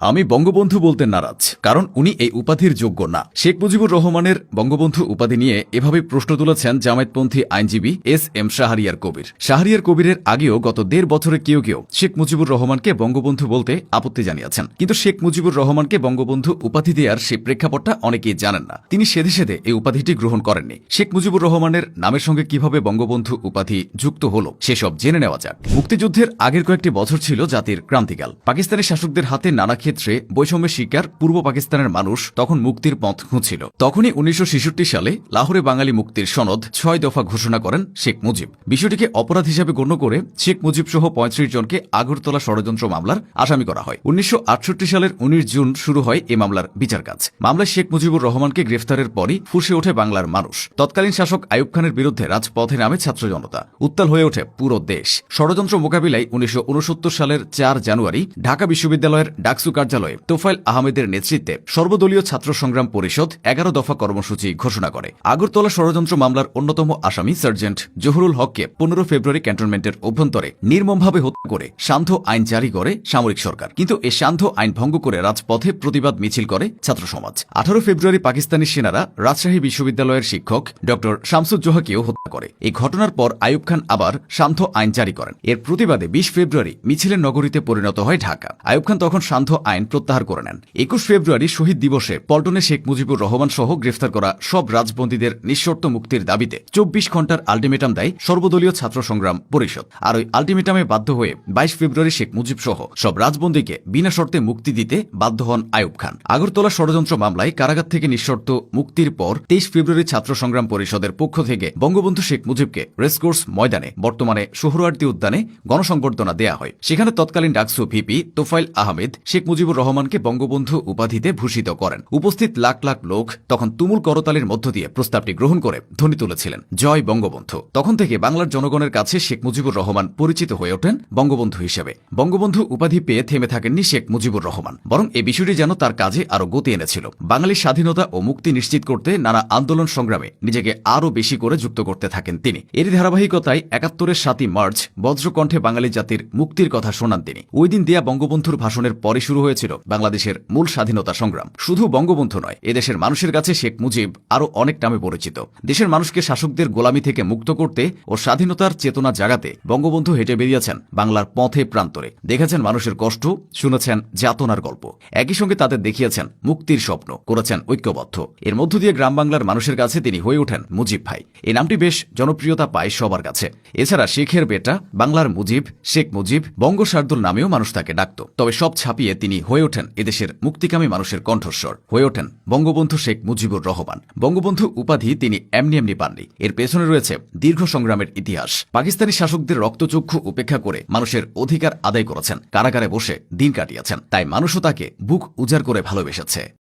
আমি বঙ্গবন্ধু বলতে নারাজ, কারণ উনি এই উপাধির যোগ্য না। শেখ মুজিবুর রহমানের বঙ্গবন্ধু উপাধি নিয়ে এভাবে প্রশ্ন তুলেছেন জামায়াতপন্থী আইনজীবী এস শাহরিয়ার কবির। শাহরিয়ার কবিরের আগেও গত ১.৫ বছরে কেউ কেউ শেখ মুজিবুর রহমানকে বঙ্গবন্ধু বলতে আপত্তি জানিয়েছেন, কিন্তু শেখ মুজিবুর রহমানকে বঙ্গবন্ধু উপাধি দেওয়ার সেই প্রেক্ষাপটটা অনেকেই জানেন না। তিনি সেধে সেধে এই উপাধিটি গ্রহণ করেননি। শেখ মুজিবুর রহমানের নামের সঙ্গে কিভাবে বঙ্গবন্ধু উপাধি যুক্ত হল সেসব জেনে নেওয়া যাক। মুক্তিযুদ্ধের আগের কয়েকটি বছর ছিল জাতির ক্রান্তিকাল। পাকিস্তানি শাসকদের হাতে নানা ক্ষেত্রে বৈষম্যের শিকার পূর্ব পাকিস্তানের মানুষ তখন মুক্তির পথ খুঁজছিল। তখনই ১৯৬৬ সালে লাহোরে বাঙালি মুক্তির সনদ ৬ দফা ঘোষণা করেন শেখ মুজিব। বিষয়টিকে অপরাধ হিসাবে গণ্য করে শেখ মুজিব সহ ৩৫ জনকে আগরতলা ষড়যন্ত্র মামলার আসামি করা হয়। ১৯৬৮ সালের ১৯ জুন শুরু হয় এ মামলার বিচার কাজ। মামলায় শেখ মুজিবুর রহমানকে গ্রেফতারের পরই ফুঁসে ওঠে বাংলার মানুষ। তৎকালীন শাসক আইয়ুব খানের বিরুদ্ধে রাজপথে নামে ছাত্র জনতা। উত্তাল হয়ে ওঠে পুরো দেশ। ষড়যন্ত্র মোকাবিলায় ১৯৬৯ সালের ৪ জানুয়ারি ঢাকা বিশ্ববিদ্যালয়ের ডাকসু কার্যালয়ে তোফায়েল আহমেদের নেতৃত্বে সর্বদলীয় ছাত্র সংগ্রাম পরিষদ ১১ দফা কর্মসূচি ঘোষণা করে। আগরতলা ষড়যন্ত্র মামলার অন্যতম আসামি সার্জেন্ট জহুরুল হককে ১৫ ফেব্রুয়ারি ক্যান্টনমেন্টের অভ্যন্তরে নির্মমভাবে হত্যা করে সান্ধ্য আইন জারি করে সামরিক সরকার। কিন্তু এই সান্ধ্য আইন ভঙ্গ করে রাজপথে প্রতিবাদ মিছিল করে ছাত্র সমাজ। ১৮ ফেব্রুয়ারি পাকিস্তানি সেনারা রাজশাহী বিশ্ববিদ্যালয়ের শিক্ষক ড শামসুজ্জোহাকেও হত্যা করে। এই ঘটনার পর আইয়ুব খান আবার সান্ধ্য আইন জারি করেন। এর প্রতিবাদে ২০ ফেব্রুয়ারি মিছিলের নগরীতে পরিণত হয় ঢাকা। আইয়ুব খান তখন সান্ধ্য আইন প্রত্যাহার করে নেন। ২১ ফেব্রুয়ারি শহীদ দিবসে পল্টনে শেখ মুজিবুর রহমান সহ গ্রেফতার করা সব রাজবন্দীদের নিঃশর্ত মুক্তির দাবিতে ২৪ ঘণ্টার আলটিমেটাম দেয় সর্বদলীয় ছাত্র সংগ্রাম পরিষদ। আর ওই আলটিমেটামে বাধ্য হয়ে ২২ ফেব্রুয়ারি শেখ মুজিব সহ সব রাজবন্দীকে বিনা শর্তে মুক্তি দিতে বাধ্য হন আইয়ুব খান। আগরতলা ষড়যন্ত্র মামলায় কারাগার থেকে নিঃশর্ত মুক্তির পর ২৩ ফেব্রুয়ারি ছাত্র সংগ্রাম পরিষদের পক্ষ থেকে বঙ্গবন্ধু শেখ মুজিবকে রেসকোর্স ময়দানে, বর্তমানে সোহরাওয়ার্দী উদ্যানে গণসংবর্ধনা দেয়া হয়। সেখানে তৎকালীন ডাকসু ভিপি তোফায়েল আহমেদ শেখ মুজিবুর রহমানকে বঙ্গবন্ধু উপাধিতে ভূষিত করেন। উপস্থিত লাখ লাখ লোক তখন তুমুল করতালির মধ্য দিয়ে প্রস্তাবটি গ্রহণ করে ধ্বনি তুলেছিলেন, জয় বঙ্গবন্ধু। তখন থেকে বাংলার জনগণের কাছে শেখ মুজিবুর রহমান পরিচিত হয়ে ওঠেন বঙ্গবন্ধু হিসেবে। বঙ্গবন্ধু উপাধি পেয়ে থেমে থাকেননি শেখ মুজিবুর রহমান, বরং এ বিষয়টি যেন তার কাজে আরো গতি এনেছিল। বাঙালির স্বাধীনতা ও মুক্তি নিশ্চিত করতে নানা আন্দোলন সংগ্রামে নিজেকে আরও বেশি করে যুক্ত করতে থাকেন তিনি। এরই ধারাবাহিকতায় ৭১-এর ৭ই মার্চ বজ্রকণ্ঠে বাঙালি জাতির মুক্তির কথা শোনান তিনি। ওই দিন দেয়া বঙ্গবন্ধুর ভাষণের পরে শুরু হয়েছিল বাংলাদেশের মূল স্বাধীনতা সংগ্রাম। শুধু বঙ্গবন্ধু নয়, এদেশের মানুষের কাছে শেখ মুজিব আরও অনেক নামে পরিচিত। দেশের মানুষকে শাসকদের গোলামি থেকে মুক্ত করতে ও স্বাধীনতার চেতনা জাগাতে বঙ্গবন্ধু হেঁটে বেরিয়েছেন বাংলার পথে প্রান্তরে। দেখেছেন মানুষের কষ্ট, শুনেছেন যাতনার গল্প, একই সঙ্গে তাদের দেখিয়েছেন মুক্তির স্বপ্ন, করেছেন ঐক্যবদ্ধ। এর মধ্য দিয়ে গ্রাম বাংলার মানুষের কাছে তিনি হয়ে ওঠেন মুজিব ভাই। এই নামটি বেশ জনপ্রিয়তা পায় সবার কাছে। এছাড়া শেখের বেটা, বাংলার মুজিব, শেখ মুজিব, বঙ্গ শার্দুল নামেও মানুষ তাকে ডাকত। তবে সব ছাপিয়ে তিনি হয়ে ওঠেন এদেশের মুক্তিকামী মানুষের কণ্ঠস্বর, হয়ে ওঠেন বঙ্গবন্ধু শেখ মুজিবুর রহমান। বঙ্গবন্ধু উপাধি তিনি এমনি এমনি পাননি। এর পেছনে রয়েছে দীর্ঘ সংগ্রামের ইতিহাস। পাকিস্তানি শাসকদের রক্তচক্ষু উপেক্ষা করে মানুষের অধিকার আদায় করেছেন, কারাগারে বসে দিন কাটিয়েছেন। তাই মানুষও তাকে বুক উজাড় করে ভালোবেসেছে।